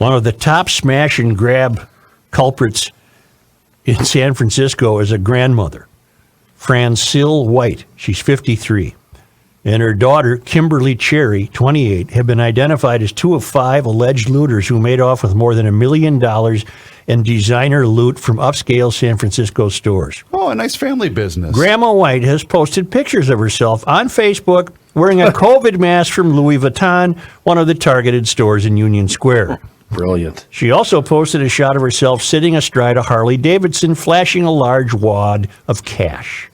One of the top smash and grab culprits in San Francisco is a grandmother, Francille White. She's 53. And her daughter, Kimberly Cherry, 28, have been identified as 2 of 5 alleged looters who made off with more than $1 million in designer loot from upscale San Francisco stores. Oh, a nice family business. Grandma White has posted pictures of herself on Facebook wearing a COVID mask from Louis Vuitton, one of the targeted stores in Union Square. Brilliant. She also posted a shot of herself sitting astride a Harley Davidson, flashing a large wad of cash.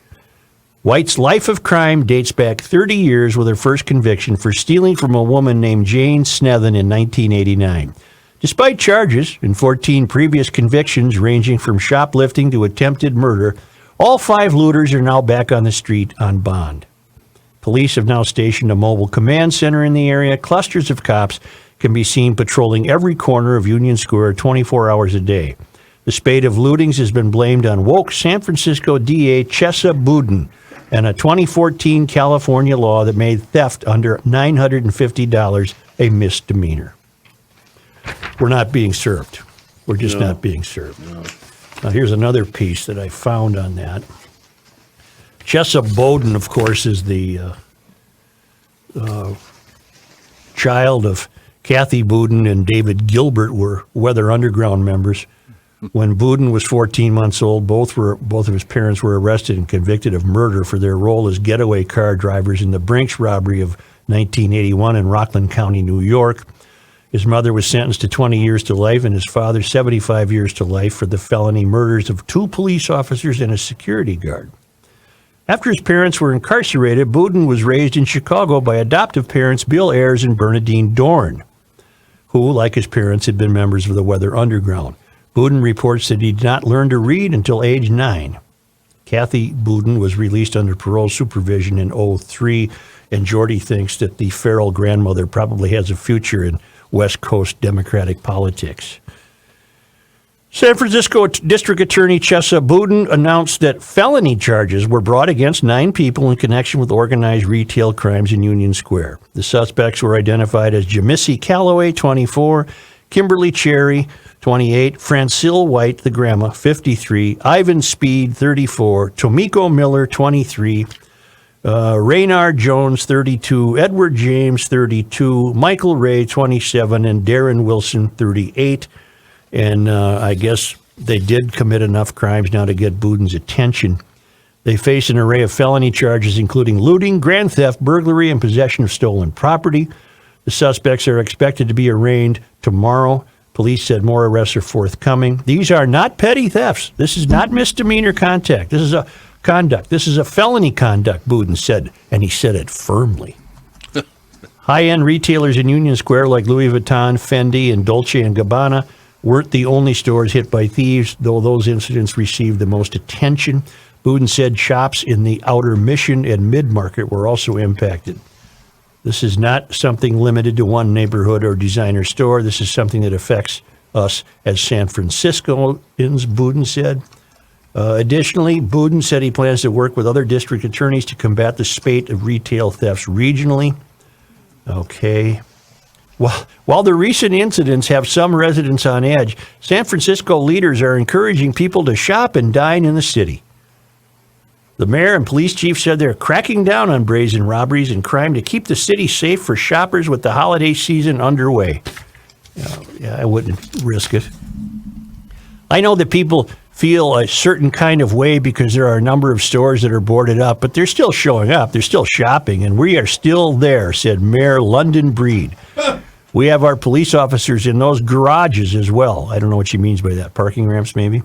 White's life of crime dates back 30 years with her first conviction for stealing from a woman named Jane Snethen in 1989. Despite charges and 14 previous convictions ranging from shoplifting to attempted murder, all 5 looters are now back on the street on bond. Police have now stationed a mobile command center in the area. Clusters of cops can be seen patrolling every corner of Union Square 24 hours a day. The spate of lootings has been blamed on woke San Francisco DA Chesa Boudin and a 2014 California law that made theft under $950 a misdemeanor. We're not being served. We're just not being served. No. Now, here's another piece that I found on that. Chesa Boudin, of course, is the child of Kathy Boudin and David Gilbert, were Weather Underground members. When Boudin was 14 months old, both of his parents were arrested and convicted of murder for their role as getaway car drivers in the Brinks robbery of 1981 in Rockland County, New York. His mother was sentenced to 20 years to life and his father 75 years to life for the felony murders of 2 police officers and a security guard. After his parents were incarcerated, Boudin was raised in Chicago by adoptive parents Bill Ayers and Bernadine Dorn, who, like his parents, had been members of the Weather Underground. Boudin reports that he did not learn to read until age 9. Kathy Boudin was released under parole supervision in 2003, and Jordy thinks that the feral grandmother probably has a future in West Coast Democratic politics. San Francisco District Attorney Chesa Boudin announced that felony charges were brought against 9 people in connection with organized retail crimes in Union Square. The suspects were identified as Jamissy Calloway, 24, Kimberly Cherry, 28, Francille White, the grandma, 53, Ivan Speed, 34, Tomiko Miller, 23, Raynard Jones, 32, Edward James, 32, Michael Ray, 27, and Darren Wilson, 38. And I guess they did commit enough crimes now to get Boudin's attention. They face an array of felony charges, including looting, grand theft, burglary, and possession of stolen property. The suspects are expected to be arraigned tomorrow. Police said more arrests are forthcoming. These are not petty thefts. This is not misdemeanor conduct. This is a conduct. This is a felony conduct, Boudin said, and he said it firmly. High-end retailers in Union Square like Louis Vuitton, Fendi, and Dolce & Gabbana weren't the only stores hit by thieves, though those incidents received the most attention. Boudin said shops in the Outer Mission and Mid-Market were also impacted. This is not something limited to one neighborhood or designer store. This is something that affects us as San Franciscoans, Boudin said. Additionally, Boudin said he plans to work with other district attorneys to combat the spate of retail thefts regionally. Okay. While the recent incidents have some residents on edge, San Francisco leaders are encouraging people to shop and dine in the city. The mayor and police chief said they're cracking down on brazen robberies and crime to keep the city safe for shoppers with the holiday season underway. Yeah, I wouldn't risk it. I know that people feel a certain kind of way because there are a number of stores that are boarded up, but they're still showing up. They're still shopping, and we are still there, said Mayor London Breed. We have our police officers in those garages as well. I don't know what she means by that. Parking ramps, maybe?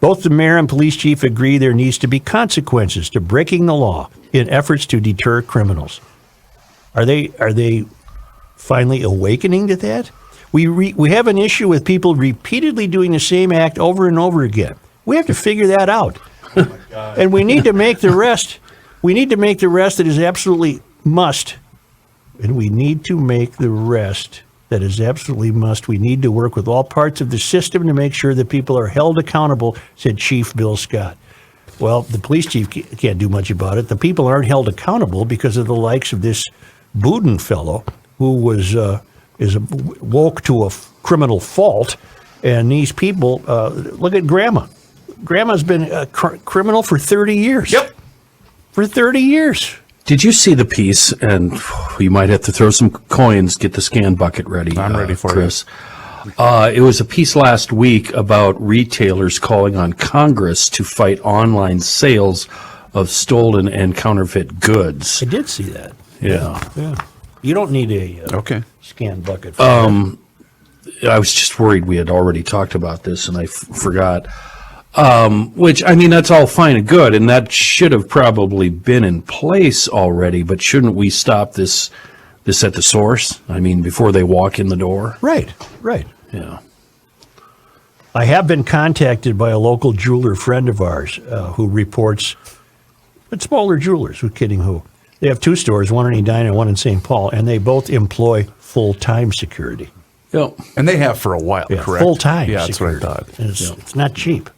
Both the mayor and police chief agree there needs to be consequences to breaking the law in efforts to deter criminals. Are they finally awakening to that? We have an issue with people repeatedly doing the same act over and over again. We have to figure that out. Oh my God. And we need to make the rest. We need to make the rest that is absolutely must. And we need to make the rest that is absolutely must. We need to work with all parts of the system to make sure that people are held accountable, said Chief Bill Scott. Well, the police chief can't do much about it. The people aren't held accountable because of the likes of this Boudin fellow who is woke to a criminal fault. And these people, look at Grandma. Grandma's been a criminal for 30 years. Yep. For 30 years. Did you see the piece? And you might have to throw some coins, get the scan bucket ready. I'm ready for Chris. It was a piece last week about retailers calling on Congress to fight online sales of stolen and counterfeit goods. I did see that. Yeah. Yeah. You don't need a Okay. scan bucket for that. I was just worried we had already talked about this and I forgot. Which, I mean, that's all fine and good, and that should have probably been in place already, but shouldn't we stop this at the source? I mean, before they walk in the door? Right. Yeah. I have been contacted by a local jeweler friend of ours who reports, but smaller jewelers, who's kidding who? They have 2 stores, one in Edina and one in St. Paul, and they both employ full-time security. Yep. And they have for a while, correct? Full-time Yeah, that's what I security. thought. And it's not cheap.